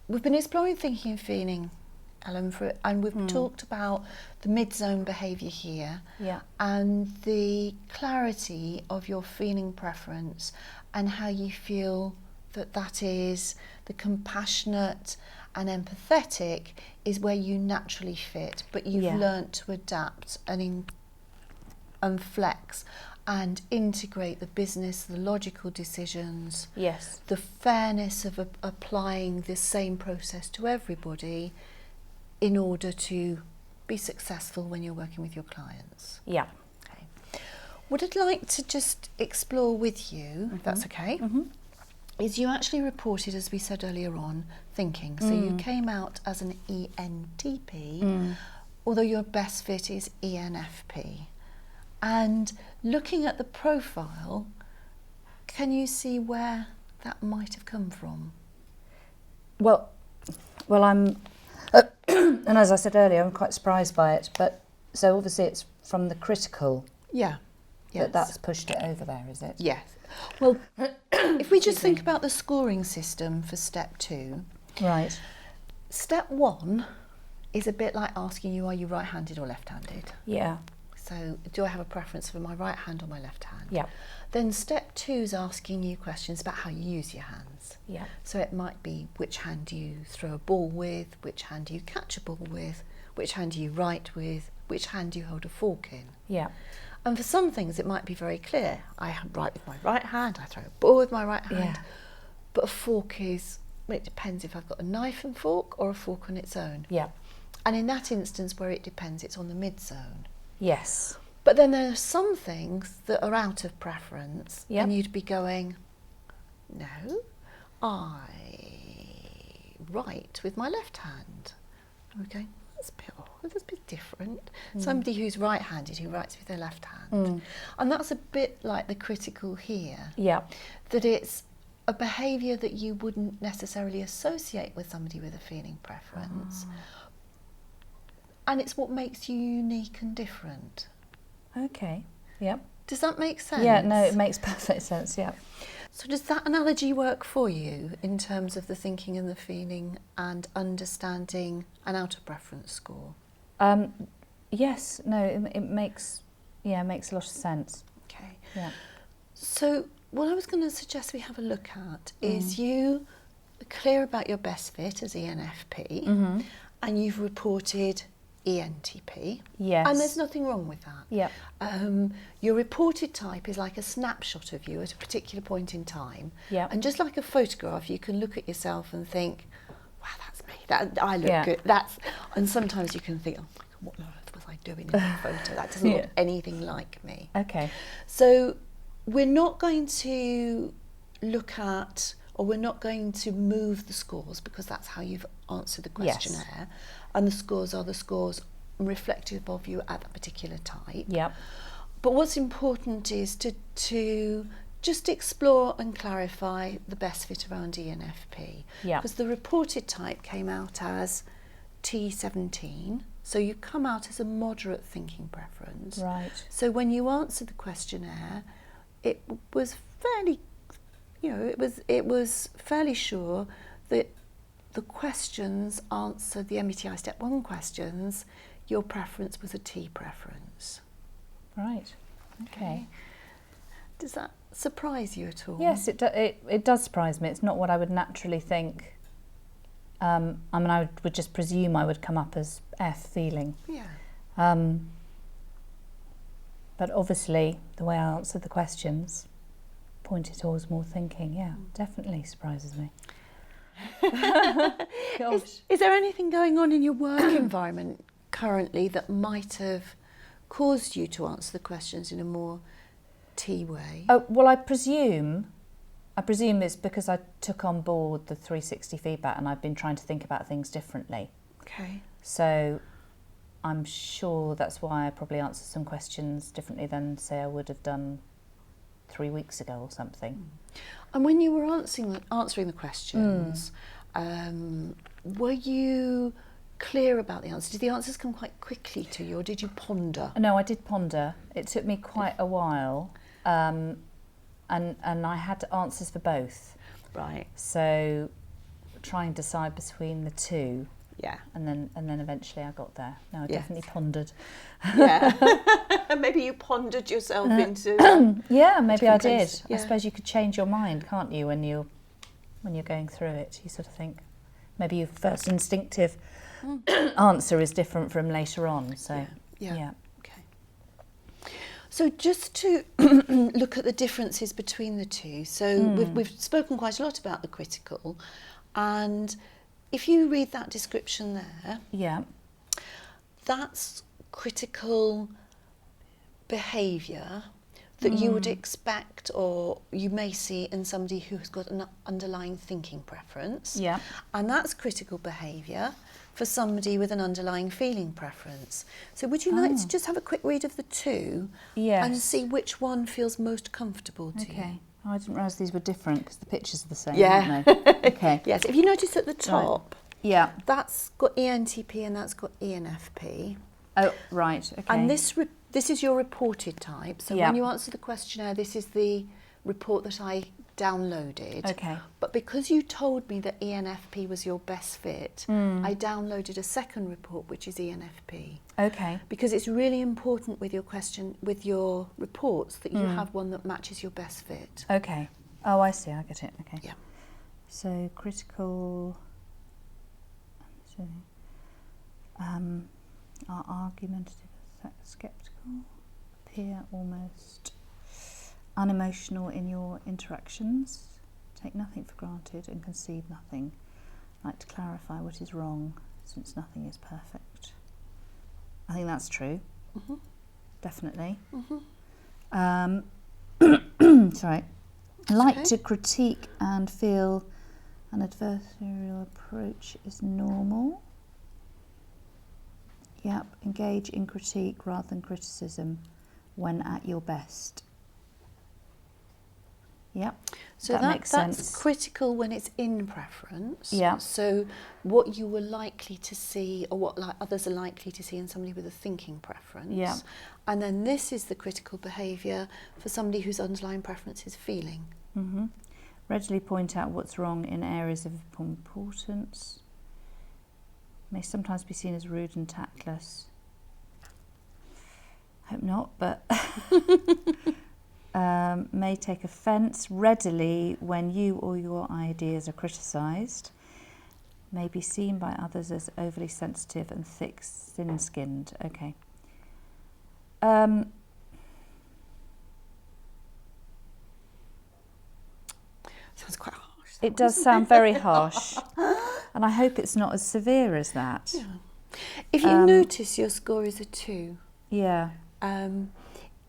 we've been exploring thinking and feeling, Ellen, and we've talked about the mid-zone behaviour here, and the clarity of your feeling preference and how you feel that is the compassionate and empathetic is where you naturally fit, but you've learnt to adapt and flex and integrate the business, the logical decisions, the fairness of applying the same process to everybody in order to be successful when you're working with your clients. Yeah. Okay. What I'd like to just explore with you, if that's okay, is you actually reported, as we said earlier on, thinking. So you came out as an ENTP, although your best fit is ENFP. And looking at the profile, can you see where that might have come from? Well, I'm, and as I said earlier, I'm quite surprised by it. But so obviously it's from the critical. That's pushed it over there, is it? Yes. Well, if we just think about the scoring system for step 2. Right. Step 1 is a bit like asking you, are you right-handed or left-handed? Yeah. So do I have a preference for my right hand or my left hand? Yeah. Then step 2 is asking you questions about how you use your hands. Yeah. So it might be which hand do you throw a ball with, which hand do you catch a ball with, which hand do you write with, which hand do you hold a fork in? Yeah. And for some things it might be very clear. I write with my right hand, I throw a ball with my right hand. But a fork is, it depends if I've got a knife and fork or a fork on its own. Yeah. And in that instance where it depends, it's on the mid-zone. Yes. But then there are some things that are out of preference, and you'd be going, no, I write with my left hand. Okay, that's a bit odd, that's a bit different. Somebody who's right-handed who writes with their left hand. And that's a bit like the critical here. Yeah. That it's a behaviour that you wouldn't necessarily associate with somebody with a feeling preference. And it's what makes you unique and different. Okay. Yep. Does that make sense? Yeah, no, it makes perfect sense, yeah. So does that analogy work for you in terms of the thinking and the feeling and understanding an outer preference score? Yes, no, it makes a lot of sense. Okay. Yeah. So what I was going to suggest we have a look at is you are clear about your best fit as ENFP, and you've reported ENTP. Yes. And there's nothing wrong with that. Yeah. Your reported type is like a snapshot of you at a particular point in time. Yeah. And just like a photograph, you can look at yourself and think, wow, that's me. I look good. And sometimes you can think, oh my God, what on earth was I doing in that photo? That doesn't look anything like me. Okay. So we're not going to look at, or we're not going to move the scores because that's how you've answered the questionnaire. And the scores are the scores reflective of you at that particular type. Yeah. But what's important is to just explore and clarify the best fit around ENFP. Yeah. Because the reported type came out as T17, so you come out as a moderate thinking preference. Right. So when you answered the questionnaire, it was fairly, it was fairly sure that the questions answered, the MBTI Step 1 questions, your preference was a T preference. Right. Okay. Does that surprise you at all? Yes, it does surprise me. It's not what I would naturally think. I mean, I would just presume I would come up as F feeling. Yeah. But obviously, the way I answered the questions pointed towards more thinking. Yeah, definitely surprises me. Is there anything going on in your work environment currently that might have caused you to answer the questions in a more T way? Well, I presume it's because I took on board the 360 feedback and I've been trying to think about things differently. Okay. So I'm sure that's why I probably answered some questions differently than, say, I would have done 3 weeks ago or something. And when you were answering the questions, were you clear about the answers? Did the answers come quite quickly to you, or did you ponder? No, I did ponder. It took me quite a while, and I had answers for both. Right. So try and decide between the two. Yeah. And then eventually I got there. No, I definitely pondered. Yeah. Maybe you pondered yourself into yeah, maybe I did. Yeah. I suppose you could change your mind, can't you, when you're going through it. You sort of think maybe your first instinctive answer is different from later on. So yeah. Okay. So just to look at the differences between the two. So we've spoken quite a lot about the critical, and if you read that description there, that's critical behaviour that you would expect or you may see in somebody who's got an underlying thinking preference. Yeah. And that's critical behaviour for somebody with an underlying feeling preference. So would you like to just have a quick read of the two and see which one feels most comfortable to you? Oh, I didn't realise these were different because the pictures are the same, aren't they? Okay. Yes, if you notice at the top, right. that's got ENTP and that's got ENFP. Oh, right, okay. And this is your reported type. So when you answer the questionnaire, this is the report that I downloaded. Okay. But because you told me that ENFP was your best fit, I downloaded a second report, which is ENFP. Okay. Because it's really important with your reports that you have one that matches your best fit. Okay. Oh, I see. I get it. Okay. Yeah. So critical. Are argumentative, sceptical, appear almost unemotional in your interactions, take nothing for granted and concede nothing, like to clarify what is wrong since nothing is perfect. I think that's true. Definitely. Sorry. Like to critique and feel an adversarial approach is normal. Yep, engage in critique rather than criticism when at your best. Yep, so that makes sense. That's critical when it's in preference. Yeah. So what you were likely to see or what others are likely to see in somebody with a thinking preference. Yeah. And then this is the critical behaviour for somebody whose underlying preference is feeling. Readily point out what's wrong in areas of importance. May sometimes be seen as rude and tactless. Hope not, but may take offence readily when you or your ideas are criticised. May be seen by others as overly sensitive and thick, thin-skinned. Okay. Sounds quite harsh. It does sound very harsh. And I hope it's not as severe as that. Yeah. If you notice your score is a 2. Yeah.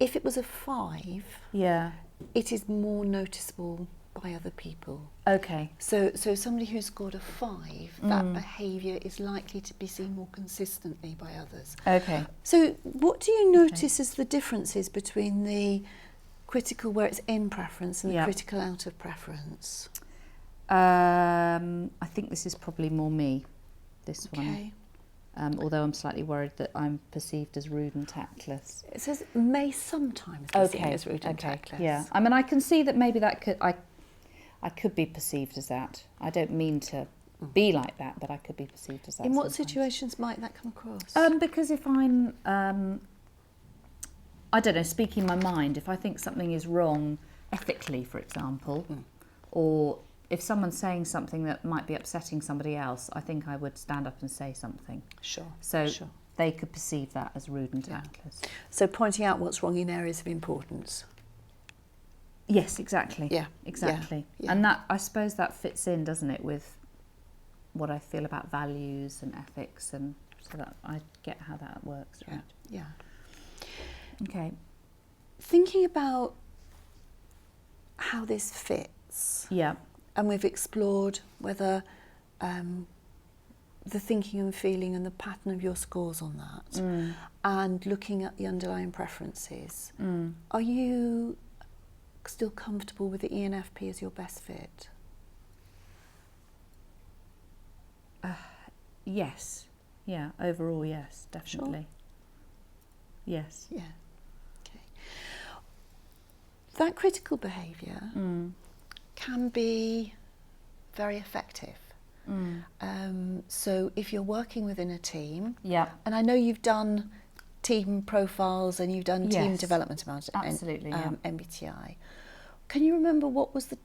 If it was a 5, it is more noticeable by other people. Okay. So somebody who scored a 5, that behaviour is likely to be seen more consistently by others. Okay. So what do you notice as the differences between the critical where it's in preference and the critical out of preference? I think this is probably more me, this one. Okay. Although I'm slightly worried that I'm perceived as rude and tactless. It says may sometimes be seen as rude and tactless. Yeah, I mean, I can see that maybe that I could be perceived as that. I don't mean to be like that, but I could be perceived as that. In what situations might that come across? Because if I'm, I don't know, speaking my mind, if I think something is wrong ethically, for example, or if someone's saying something that might be upsetting somebody else, I think I would stand up and say something. Sure. So they could perceive that as rude and tactless. So pointing out what's wrong in areas of importance. Yes, exactly. Yeah. Exactly. Yeah. And that, I suppose that fits in, doesn't it, with what I feel about values and ethics, and so that I get how that works, right? Yeah. Okay. Thinking about how this fits. Yeah. And we've explored whether the thinking and feeling and the pattern of your scores on that, and looking at the underlying preferences. Are you still comfortable with the ENFP as your best fit? Yes. Yeah, overall, yes, definitely. Sure. Yes. Yeah. Okay. That critical behaviour can be very effective. So if you're working within a team, and I know you've done team profiles and you've done team development about absolutely, MBTI. Can you remember what was the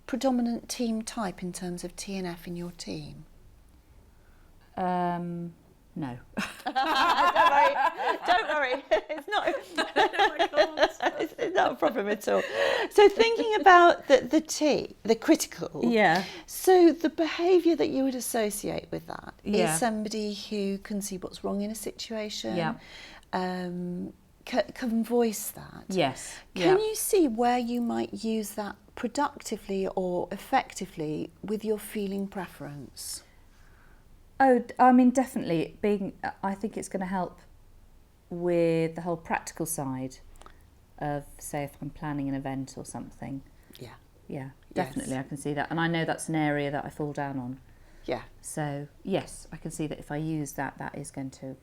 predominant team type in terms of TNF in your team? No. Don't worry. It's not. It's not a problem at all. So thinking about the critical. Yeah. So the behaviour that you would associate with that is somebody who can see what's wrong in a situation. Yeah. Can voice that. Yes. Can you see where you might use that productively or effectively with your feeling preference? Oh, I mean, definitely. I think it's going to help with the whole practical side of, say, if I'm planning an event or something. Yeah, definitely, I can see that. And I know that's an area that I fall down on. Yeah. So, yes, I can see that if I use that, that is going to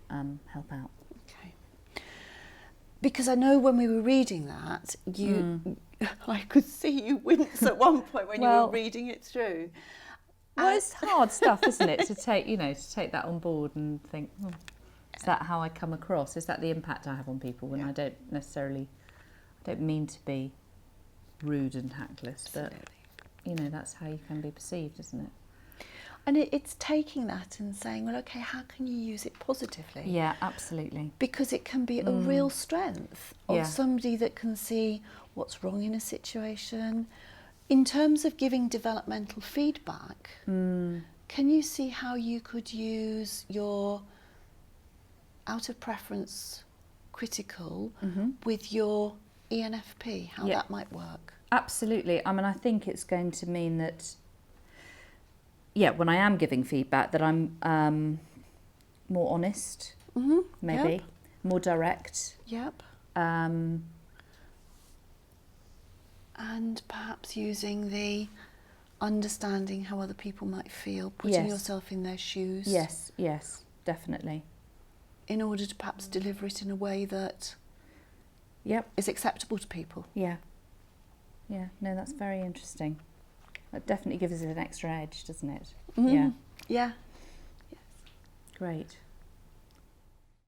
help out. Okay. Because I know when we were reading that, I could see you wince at one point when you were reading it through. Well, it's hard stuff, isn't it, to take, to take that on board and think, is that how I come across? Is that the impact I have on people when I don't mean to be rude and tactless, but, that's how you can be perceived, isn't it? And it's taking that and saying, well, okay, how can you use it positively? Yeah, absolutely. Because it can be a real strength of somebody that can see what's wrong in a situation. In terms of giving developmental feedback, can you see how you could use your out of preference critical with your ENFP, how that might work? Absolutely. I mean, I think it's going to mean that, when I am giving feedback, that I'm more honest, maybe, more direct. Yep. And perhaps using the understanding how other people might feel, putting yourself in their shoes. Yes, definitely. In order to perhaps deliver it in a way that is acceptable to people. Yeah, no, that's very interesting. That definitely gives it an extra edge, doesn't it? Yeah. Yes. Great.